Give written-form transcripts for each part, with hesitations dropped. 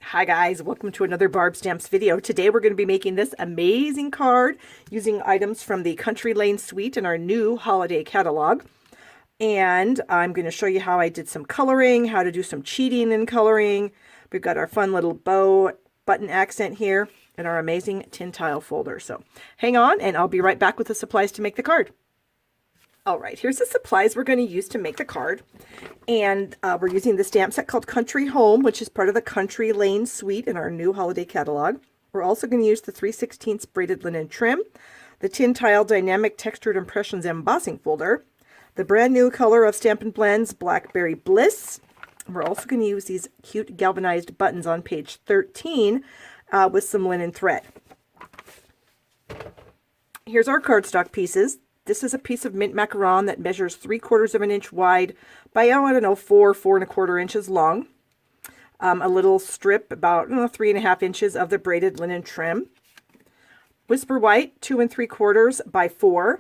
Hi guys, welcome to another Barb Stamps video. Today we're going to be making this amazing card using items from the Country Lane Suite in our new holiday catalog. And I'm going to show you how I did some coloring, how to do some cheating in coloring. We've got our fun little bow button accent here and our amazing tin tile folder. So hang on and I'll be right back with the supplies to make the card. All right, here's the supplies we're going to use to make the card. And we're using the stamp set called Country Home, which is part of the Country Lane Suite in our new holiday catalog. We're also going to use the 3/16 braided linen trim, the Tin Tile Dynamic Textured Impressions embossing folder, the brand new color of Stampin Blends Blackberry Bliss. We're also going to use these cute galvanized buttons on page 13 with some linen thread. Here's our cardstock pieces. This is a piece of mint macaron that measures 3/4 of an inch wide by, I don't know, 4 1/4 inches long. A little strip about 3.5 inches of the braided linen trim. Whisper white, 2 3/4 by 4.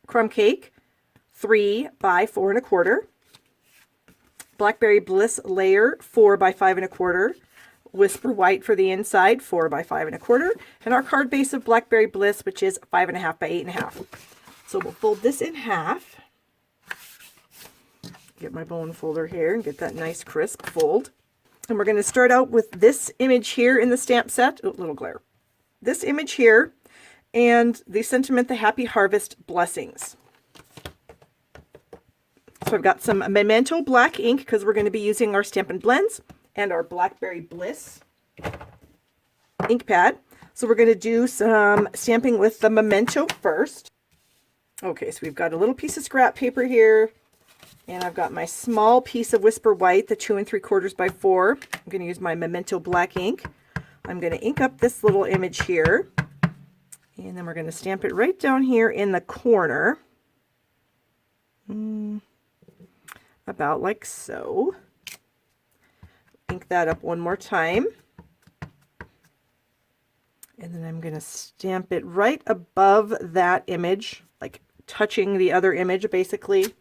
Crumb cake, 3 by 4 1/4. Blackberry Bliss layer, 4 by 5 1/4. Whisper white for the inside, 4 by 5 1/4, and our card base of Blackberry Bliss, which is 5.5 by 8.5. So we'll fold this in half. Get my bone folder here and get that nice crisp fold. And we're going to start out with this image here in the stamp set. Oh, little glare. This image here and the sentiment, the Happy Harvest Blessings. So I've got some Memento black ink because we're going to be using our Stampin' Blends and our Blackberry Bliss ink pad. So we're going to do some stamping with the Memento first. Okay, so we've got a little piece of scrap paper here, and I've got my small piece of Whisper White, the 2 3/4 by 4. I'm going to use my Memento black ink. I'm going to ink up this little image here, and then we're going to stamp it right down here in the corner. About like so. Ink that up one more time. And then I'm going to stamp it right above that image, like touching the other image basically,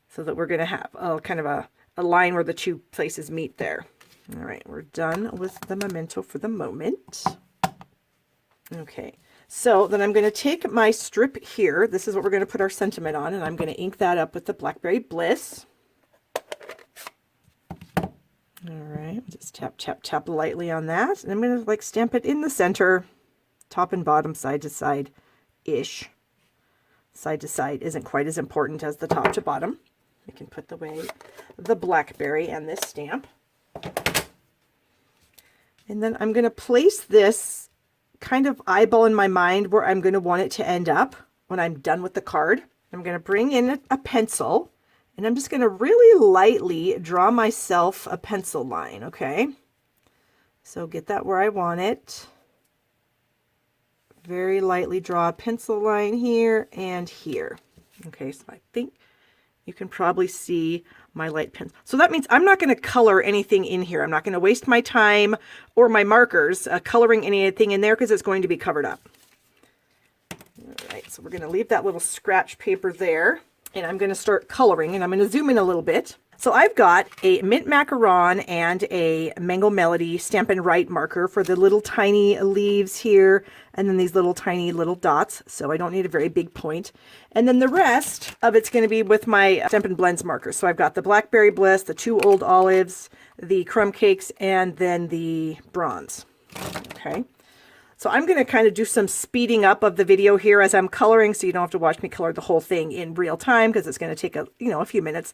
so that we're going to have kind of a line where the two places meet there. All right, we're done with the Memento for the moment. Okay, so then I'm going to take my strip here. This is what we're going to put our sentiment on, and I'm going to ink that up with the Blackberry Bliss. All right, just tap, tap, tap lightly on that. And I'm going to like stamp it in the center, top and bottom, side to side-ish. Side to side isn't quite as important as the top to bottom. We can put away the blackberry and this stamp. And then I'm going to place this kind of eyeball in my mind where I'm going to want it to end up when I'm done with the card. I'm going to bring in a pencil. And I'm just going to really lightly draw myself a pencil line, okay? So get that where I want it. Very lightly draw a pencil line here and here. Okay, so I think you can probably see my light pen. So that means I'm not going to color anything in here. I'm not going to waste my time or my markers coloring anything in there because it's going to be covered up. All right, so we're going to leave that little scratch paper there. And I'm going to start coloring, and I'm going to zoom in a little bit. So I've got a mint macaron and a Mango Melody Stampin' Right marker for the little tiny leaves here, and then these little tiny little dots. So I don't need a very big point. And then the rest of it's going to be with my Stampin' Blends markers. So I've got the Blackberry Bliss, the 2 Old Olives, the Crumb Cakes, and then the Bronze. Okay. So I'm going to kind of do some speeding up of the video here as I'm coloring, so you don't have to watch me color the whole thing in real time because it's going to take a few minutes.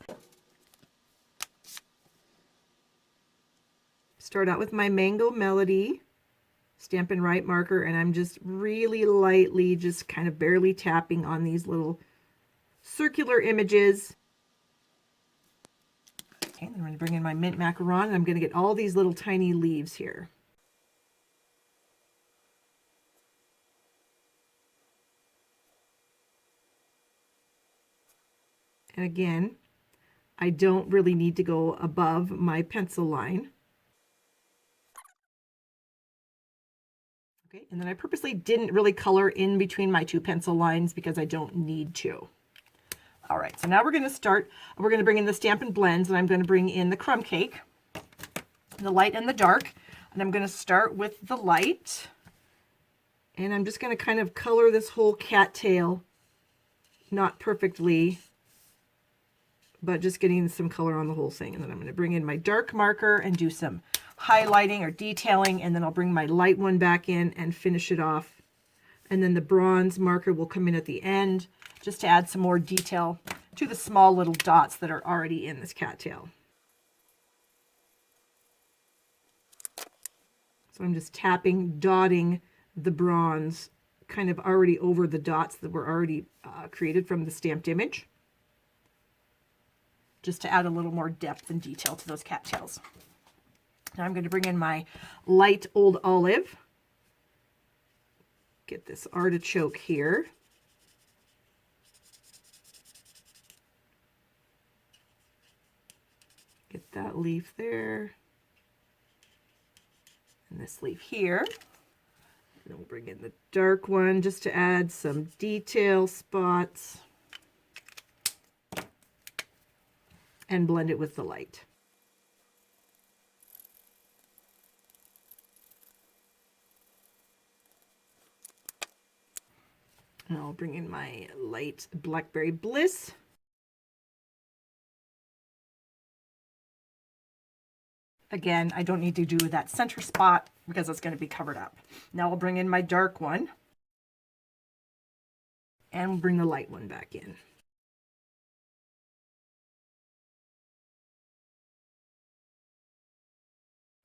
Start out with my Mango Melody Stampin' Right marker, and I'm just really lightly, just kind of barely tapping on these little circular images. Okay, I'm going to bring in my mint macaron, and I'm going to get all these little tiny leaves here. And again, I don't really need to go above my pencil line. Okay, and then I purposely didn't really color in between my 2 pencil lines because I don't need to. All right, so now we're going to bring in the Stampin' Blends, and I'm going to bring in the Crumb Cake. the light and the dark. And I'm going to start with the light. And I'm just going to kind of color this whole cattail, not perfectly, but just getting some color on the whole thing. And then I'm going to bring in my dark marker and do some highlighting or detailing, and then I'll bring my light one back in and finish it off. And then the bronze marker will come in at the end just to add some more detail to the small little dots that are already in this cattail. So I'm just tapping, dotting the bronze kind of already over the dots that were already created from the stamped image, just to add a little more depth and detail to those cattails. Now I'm going to bring in my light old olive. Get this artichoke here. Get that leaf there. And this leaf here. And then we'll bring in the dark one just to add some detail spots. And blend it with the light. And I'll bring in my light Blackberry Bliss. Again, I don't need to do that center spot because it's going to be covered up. Now I'll bring in my dark one. And we'll bring the light one back in.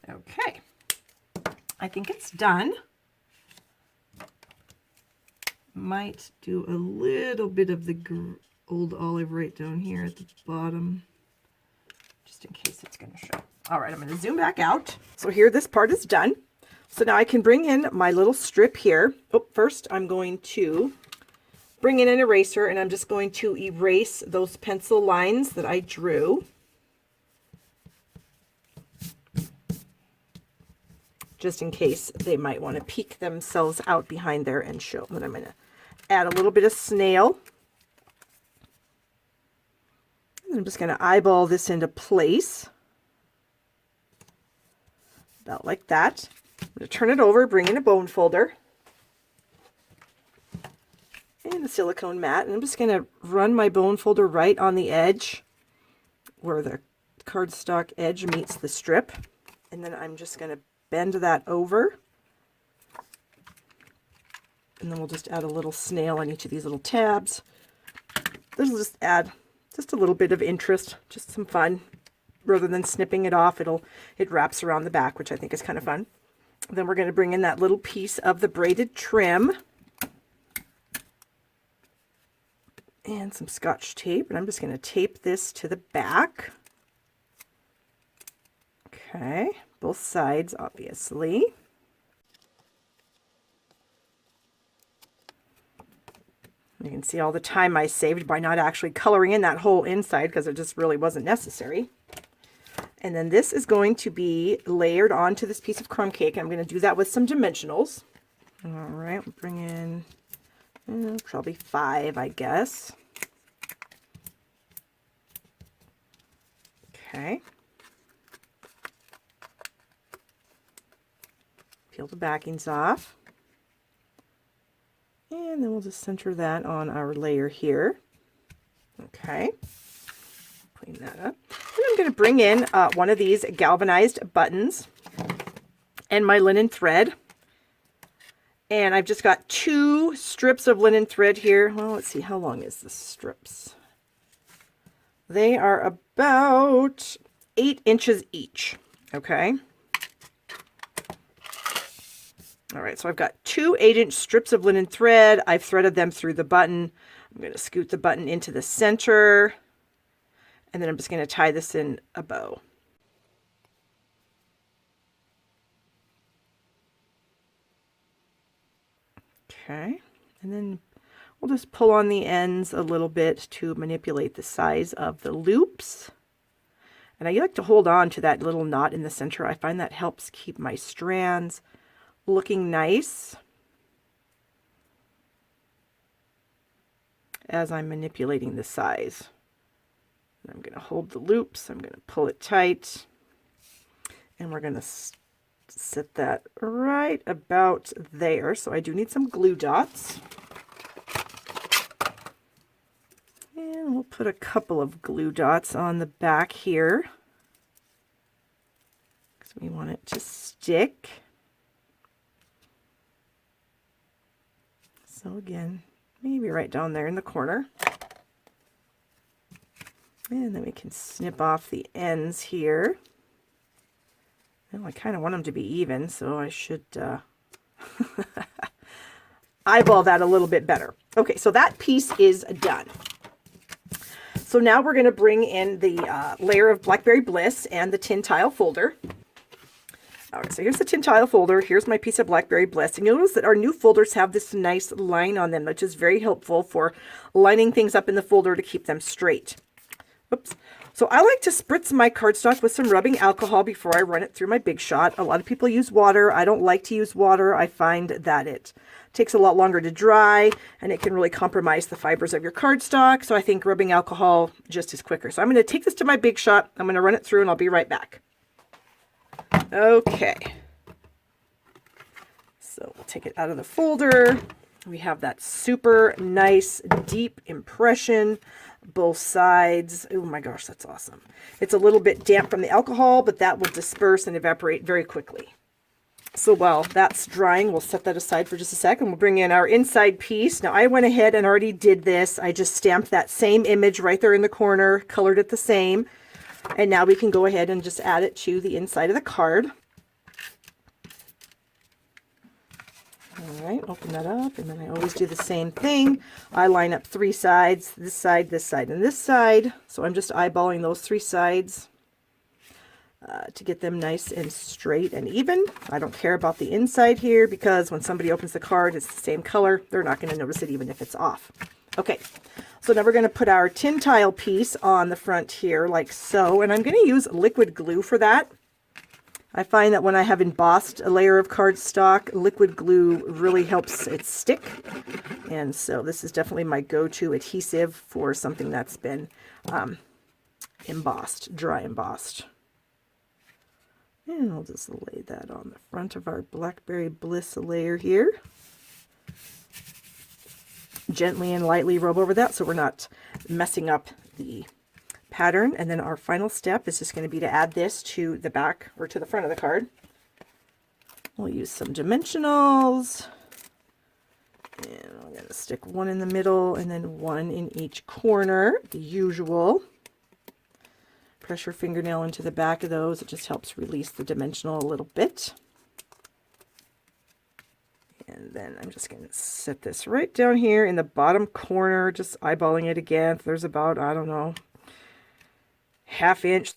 Okay. I think it's done. Might do a little bit of the old olive right down here at the bottom, just in case it's going to show. All right, I'm going to zoom back out. So here, this part is done. So now I can bring in my little strip here. Oh, first I'm going to bring in an eraser, and I'm just going to erase those pencil lines that I drew. Just in case they might want to peek themselves out behind there and show. And I'm going to add a little bit of snail. And I'm just going to eyeball this into place. About like that. I'm going to turn it over, bring in a bone folder. And a silicone mat. And I'm just going to run my bone folder right on the edge where the cardstock edge meets the strip. And then I'm just going to bend that over, and then we'll just add a little snail on each of these little tabs. This will just add just a little bit of interest, just some fun. Rather than snipping it off, it wraps around the back, which I think is kind of fun. Then we're going to bring in that little piece of the braided trim and some Scotch tape, and I'm just going to tape this to the back. Okay. Both sides, obviously. You can see all the time I saved by not actually coloring in that whole inside because it just really wasn't necessary. And then this is going to be layered onto this piece of crumb cake. I'm going to do that with some dimensionals. All right, we'll bring in probably 5, I guess. Okay. Peel the backings off, and then we'll just center that on our layer here. Okay, clean that up. And I'm going to bring in one of these galvanized buttons and my linen thread, and I've just got 2 strips of linen thread here. Well, let's see, how long is the strips? They are about 8 inches each. Okay. All right, so I've got 2 8-inch strips of linen thread. I've threaded them through the button. I'm going to scoot the button into the center, and then I'm just going to tie this in a bow. Okay, and then we'll just pull on the ends a little bit to manipulate the size of the loops. And I like to hold on to that little knot in the center. I find that helps keep my strands looking nice as I'm manipulating the size. I'm going to hold the loops, I'm going to pull it tight, And we're going to set that right about there. So I do need some glue dots. And we'll put a couple of glue dots on the back here, because we want it to stick. So again, maybe right down there in the corner. And then we can snip off the ends here. Well, I kind of want them to be even, so I should eyeball that a little bit better. Okay, so that piece is done. So now we're going to bring in the layer of Blackberry Bliss and the tin tile folder. All right, so here's the tin tile folder. Here's my piece of Blackberry Bliss. And you'll notice that our new folders have this nice line on them, which is very helpful for lining things up in the folder to keep them straight. Oops. So I like to spritz my cardstock with some rubbing alcohol before I run it through my Big Shot. A lot of people use water. I don't like to use water. I find that it takes a lot longer to dry, and it can really compromise the fibers of your cardstock. So I think rubbing alcohol just is quicker. So I'm going to take this to my Big Shot. I'm going to run it through, and I'll be right back. Okay. So we'll take it out of the folder. We have that super nice, deep impression, both sides. Oh my gosh, that's awesome. It's a little bit damp from the alcohol, but that will disperse and evaporate very quickly. So while that's drying, we'll set that aside for just a second. We'll bring in our inside piece. Now I went ahead and already did this. I just stamped that same image right there in the corner, colored it the same. And now we can go ahead and just add it to the inside of the card. All right, open that up, and then I always do the same thing. I line up three sides, this side, and this side. So I'm just eyeballing those three sides to get them nice and straight and even. I don't care about the inside here, because when somebody opens the card, it's the same color. They're not going to notice it even if it's off. Okay, so now we're going to put our tin tile piece on the front here like so, and I'm going to use liquid glue for that. I find that when I have embossed a layer of cardstock, liquid glue really helps it stick. And so this is definitely my go-to adhesive for something that's been embossed, dry embossed. And I'll just lay that on the front of our Blackberry Bliss layer here. Gently and lightly rub over that so we're not messing up the pattern. And then our final step is just going to be to add this to the back or to the front of the card. We'll use some dimensionals, and I'm going to stick one in the middle and then one in each corner, the usual. Press your fingernail into the back of those. It just helps release the dimensional a little bit. And then I'm just going to set this right down here in the bottom corner, just eyeballing it again. There's about, I don't know, ½ inch.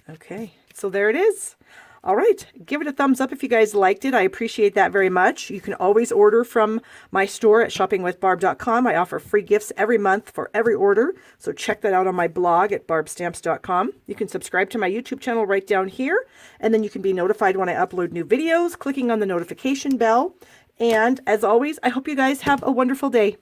Okay, so there it is. All right, give it a thumbs up if you guys liked it. I appreciate that very much. You can always order from my store at shoppingwithbarb.com. I offer free gifts every month for every order, so check that out on my blog at barbstamps.com. You can subscribe to my YouTube channel right down here, and then you can be notified when I upload new videos, clicking on the notification bell. And as always, I hope you guys have a wonderful day.